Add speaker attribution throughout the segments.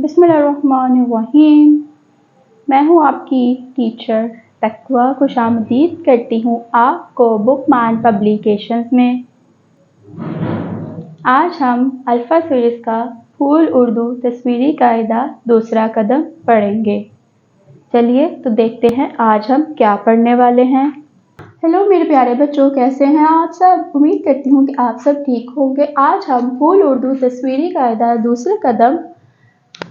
Speaker 1: बिस्मिल्लाहिर्रहमानिर्रहीम। मैं हूँ आपकी टीचर तकवा, खुशामदीद करती हूँ आपको बुकमार्क पब्लिकेशंस में। आज हम अल्फ़ा सीरीज़ का फूल उर्दू तस्वीरी कायदा दूसरा कदम पढ़ेंगे। चलिए तो देखते हैं आज हम क्या पढ़ने वाले हैं। हेलो मेरे प्यारे बच्चों, कैसे हैं आप सब? उम्मीद करती हूँ कि आप सब ठीक होंगे। आज हम फूल उर्दू तस्वीरी कायदा दूसरे कदम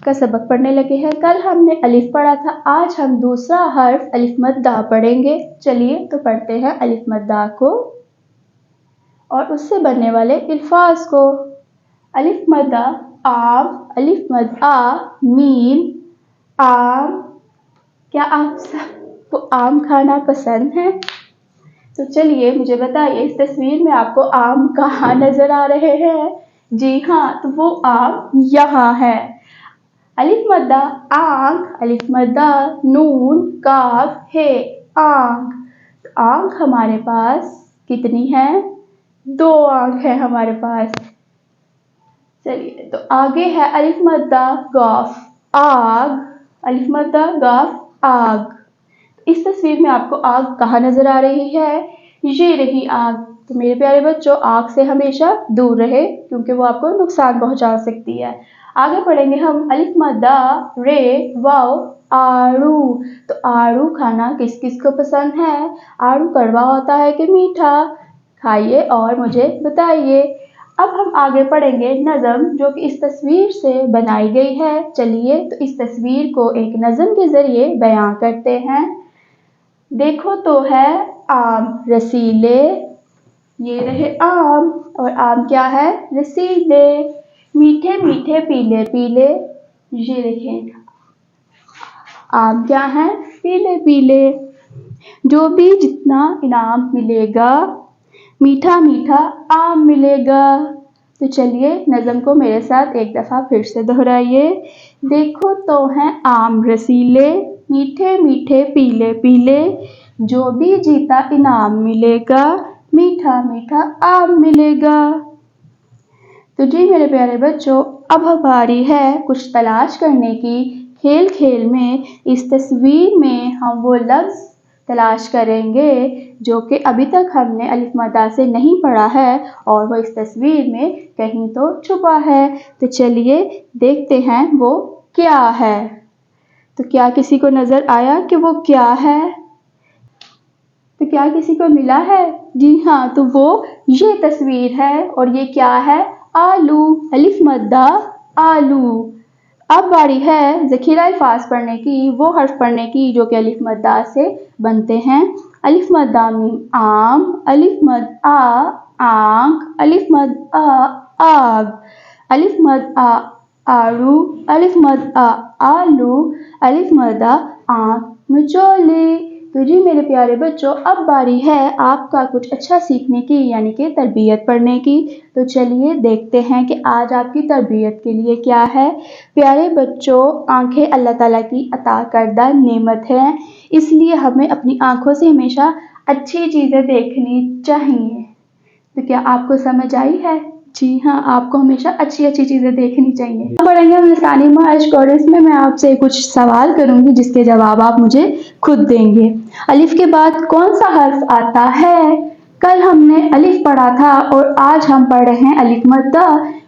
Speaker 1: का सबक पढ़ने लगे हैं। कल हमने अलिफ पढ़ा था, आज हम दूसरा हर्फ अलिफ मद दा पढ़ेंगे। चलिए तो पढ़ते हैं अलिफ मद दा को और उससे बनने वाले अल्फाज को। अलिफ मद दा आम, अलिफ मद आ मीम आम। क्या आप सबको आम खाना पसंद है? तो चलिए मुझे बताइए, इस तस्वीर में आपको आम कहाँ नजर आ रहे हैं? जी हाँ, तो वो आम यहाँ है। अलिफ मद दा आंख, अलिफ मद दा नून काफ है आंख। तो आंख हमारे पास कितनी है? 2 आंख है हमारे पास। चलिए तो आगे है अलिफ मद दा गाफ आग, अलिफ मद दा गाफ आग। इस तस्वीर में आपको आग कहाँ नजर आ रही है? ये रही आग। तो मेरे प्यारे बच्चों, आग से हमेशा दूर रहे क्योंकि वो आपको नुकसान पहुंचा सकती है। आगे पढ़ेंगे हम अलिफ मद दा रे वाव आड़ू। तो आड़ू खाना किस किस को पसंद है? आड़ू कड़वा होता है कि मीठा? खाइए और मुझे बताइए। अब हम आगे पढ़ेंगे नज़म, जो कि इस तस्वीर से बनाई गई है। चलिए तो इस तस्वीर को एक नज़म के जरिए बयां करते हैं। देखो तो है आम रसीले, ये रहे आम, और आम क्या है? रसीले। मीठे मीठे पीले पीले, ये देखें आम क्या है? पीले पीले। जो भी जितना इनाम मिलेगा, मीठा मीठा आम मिलेगा। तो चलिए नज़म को मेरे साथ एक दफ़ा फिर से दोहराइए। देखो तो हैं आम रसीले, मीठे मीठे पीले पीले। जो भी जीता इनाम मिलेगा, मीठा मीठा आम मिलेगा। तो जी मेरे प्यारे बच्चों, अब हमारी है कुछ तलाश करने की। खेल खेल में इस तस्वीर में हम वो लफ्ज़ तलाश करेंगे जो कि अभी तक हमने अलिफ मद दा से नहीं पढ़ा है और वो इस तस्वीर में कहीं तो छुपा है। तो चलिए देखते हैं वो क्या है। तो क्या किसी को नज़र आया कि वो क्या है? तो क्या किसी को मिला है? जी हाँ, तो वो ये तस्वीर है और ये क्या है? आलू। अलिफ मद दा आलू। अब बारी है ज़ख़ीरा अल्फाज पढ़ने की, वो हर्फ पढ़ने की जो कि अलिफ मद दा से बनते हैं। अलिफ मद दा मीम आम, अलिफ मद आ आंख, अलिफ मद आ आग, अलिफ मद आ आड़ू, अलिफ मद आ आलू, अलिफ मद आ आंख मचोली। तो जी मेरे प्यारे बच्चों, अब बारी है आपका कुछ अच्छा सीखने की, यानी कि तरबियत पढ़ने की। तो चलिए देखते हैं कि आज आपकी तरबियत के लिए क्या है। प्यारे बच्चों, आंखें अल्लाह ताला की अता करदा नेमत है, इसलिए हमें अपनी आंखों से हमेशा अच्छी चीज़ें देखनी चाहिए। तो क्या आपको समझ आई है? जी हाँ, आपको हमेशा अच्छी अच्छी चीज़ें देखनी चाहिए। पढ़ेंगे हम लिसानी मश्क और इसमें मैं आपसे कुछ सवाल करूंगी जिसके जवाब आप मुझे खुद देंगे। अलिफ के बाद कौन सा हर्फ आता है? कल हमने अलिफ पढ़ा था और आज हम पढ़ रहे हैं अलिफ मद दा,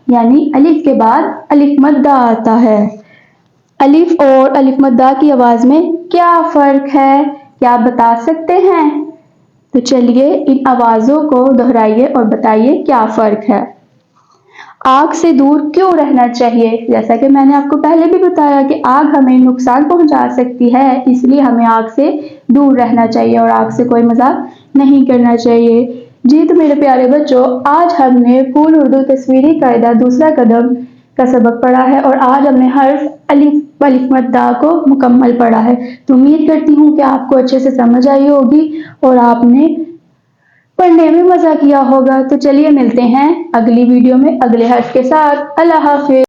Speaker 1: यानी अलिफ के बाद अलिफ मद दा आता है। अलिफ और अलिफ मद दा की आवाज़ में क्या फ़र्क है? क्या आप बता सकते हैं? तो चलिए इन आवाज़ों को दोहराइए और बताइए क्या फ़र्क है। आग से दूर क्यों रहना चाहिए? जैसा कि मैंने आपको पहले भी बताया कि आग हमें नुकसान पहुंचा सकती है, इसलिए हमें आग से दूर रहना चाहिए और आग से कोई मजाक नहीं करना चाहिए। जी तो मेरे प्यारे बच्चों, आज हमने फूल उर्दू तस्वीरी कायदा दूसरा कदम का सबक पढ़ा है और आज हमने हर्फ अलिफ मद दा को मुकम्मल पढ़ा है। तो उम्मीद करती हूँ कि आपको अच्छे से समझ आई होगी और आपने पढ़ने में मज़ा किया होगा। तो चलिए मिलते हैं अगली वीडियो में अगले हर्फ के साथ। अल्लाह हाफिज़।